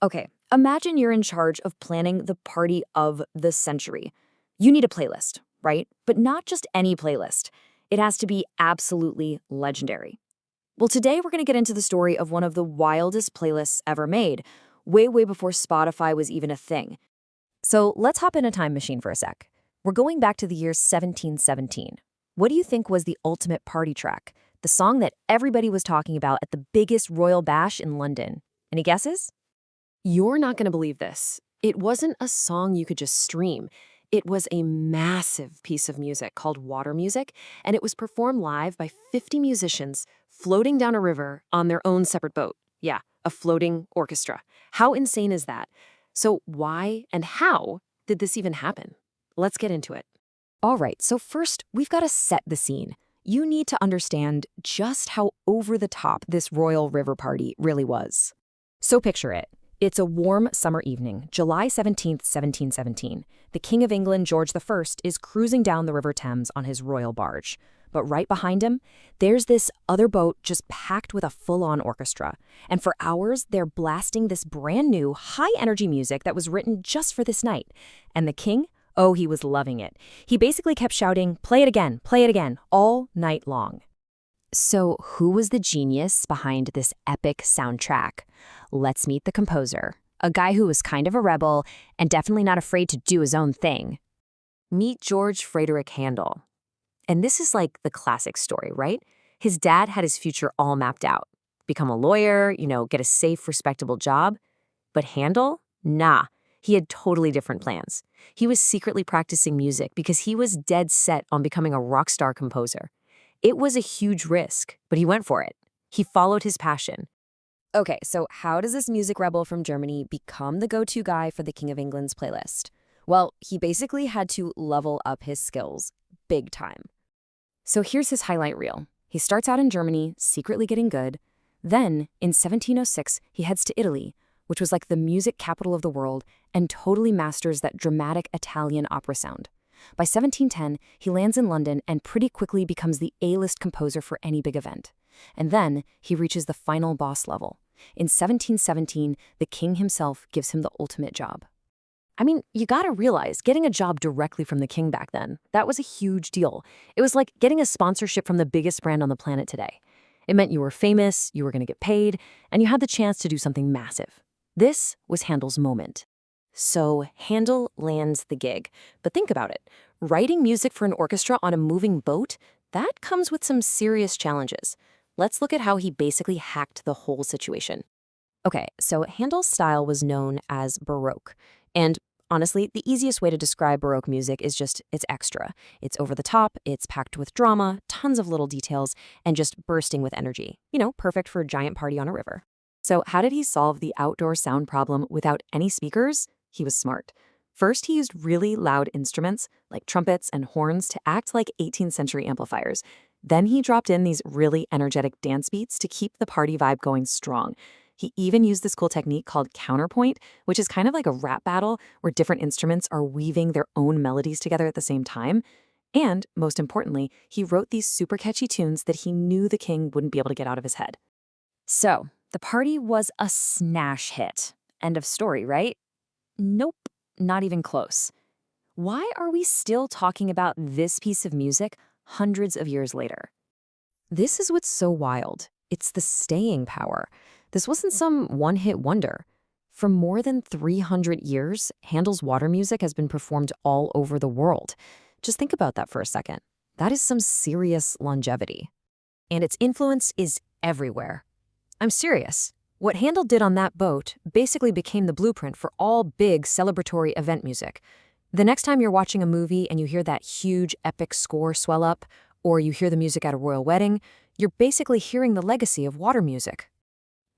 Okay, imagine you're in charge of planning the party of the century. You need a playlist, right? But not just any playlist. It has to be absolutely legendary. Well, today we're going to get into the story of one of the wildest playlists ever made, way before Spotify was even a thing. So let's hop in a time machine for a sec. We're going back to the year 1717. What do you think was the ultimate party track? The song that everybody was talking about at the biggest royal bash in London. Any guesses? You're not going to believe this. It wasn't a song you could just stream. It was a massive piece of music called water music, and it was performed live by 50 musicians floating down a river on their own separate boat. Yeah, a floating orchestra. How insane is that? So why and how did this even happen? Let's get into it. All right, so first, we've got to set the scene. You need to understand just how over the top this royal river party really was. So picture it. It's a warm summer evening, July 17th, 1717. The King of England, George I, is cruising down the River Thames on his royal barge. But right behind him, there's this other boat just packed with a full-on orchestra. And for hours, they're blasting this brand new, high-energy music that was written just for this night. And the king? Oh, he was loving it. He basically kept shouting, play it again, all night long. So who was the genius behind this epic soundtrack? Let's meet the composer, a guy who was kind of a rebel and definitely not afraid to do his own thing. Meet George Frideric Handel. And this is like the classic story, right? His dad had his future all mapped out. Become a lawyer, get a safe, respectable job. But Handel? Nah, he had totally different plans. He was secretly practicing music because he was dead set on becoming a rock star composer. It was a huge risk, but he went for it. He followed his passion. Okay, so how does this music rebel from Germany become the go-to guy for the King of England's playlist? Well, he basically had to level up his skills, big time. So here's his highlight reel. He starts out in Germany, secretly getting good. Then, in 1706, he heads to Italy, which was like the music capital of the world, and totally masters that dramatic Italian opera sound. By 1710, he lands in London and pretty quickly becomes the A-list composer for any big event. And then he reaches the final boss level. In 1717, the king himself gives him the ultimate job. I mean, you gotta realize, getting a job directly from the king back then, that was a huge deal. It was like getting a sponsorship from the biggest brand on the planet today. It meant you were famous, you were gonna get paid, and you had the chance to do something massive. This was Handel's moment. So Handel lands the gig. But think about it. Writing music for an orchestra on a moving boat, that comes with some serious challenges. Let's look at how he basically hacked the whole situation. Okay, so Handel's style was known as Baroque. And honestly, the easiest way to describe Baroque music is just it's extra. It's over the top, it's packed with drama, tons of little details, and just bursting with energy. Perfect for a giant party on a river. So how did he solve the outdoor sound problem without any speakers? He was smart. First, he used really loud instruments, like trumpets and horns, to act like 18th century amplifiers. Then he dropped in these really energetic dance beats to keep the party vibe going strong. He even used this cool technique called counterpoint, which is kind of like a rap battle where different instruments are weaving their own melodies together at the same time. And, most importantly, he wrote these super catchy tunes that he knew the king wouldn't be able to get out of his head. So, the party was a smash hit. End of story, right? Nope, not even close. Why are we still talking about this piece of music hundreds of years later? This is what's so wild. It's the staying power. This wasn't some one-hit wonder. For more than 300 years, Handel's water music has been performed all over the world. Just think about that for a second. That is some serious longevity. And its influence is everywhere. I'm serious. What Handel did on that boat basically became the blueprint for all big celebratory event music. The next time you're watching a movie and you hear that huge epic score swell up, or you hear the music at a royal wedding, you're basically hearing the legacy of water music.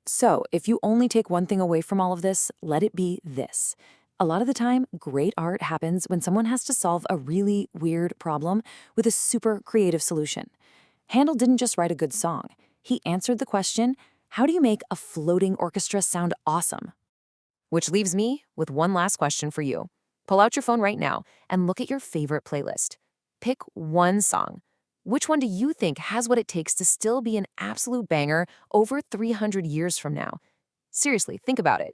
So, if you only take one thing away from all of this, let it be this. A lot of the time, great art happens when someone has to solve a really weird problem with a super creative solution. Handel didn't just write a good song. He answered the question, how do you make a floating orchestra sound awesome? Which leaves me with one last question for you. Pull out your phone right now and look at your favorite playlist. Pick one song. Which one do you think has what it takes to still be an absolute banger over 300 years from now? Seriously, think about it.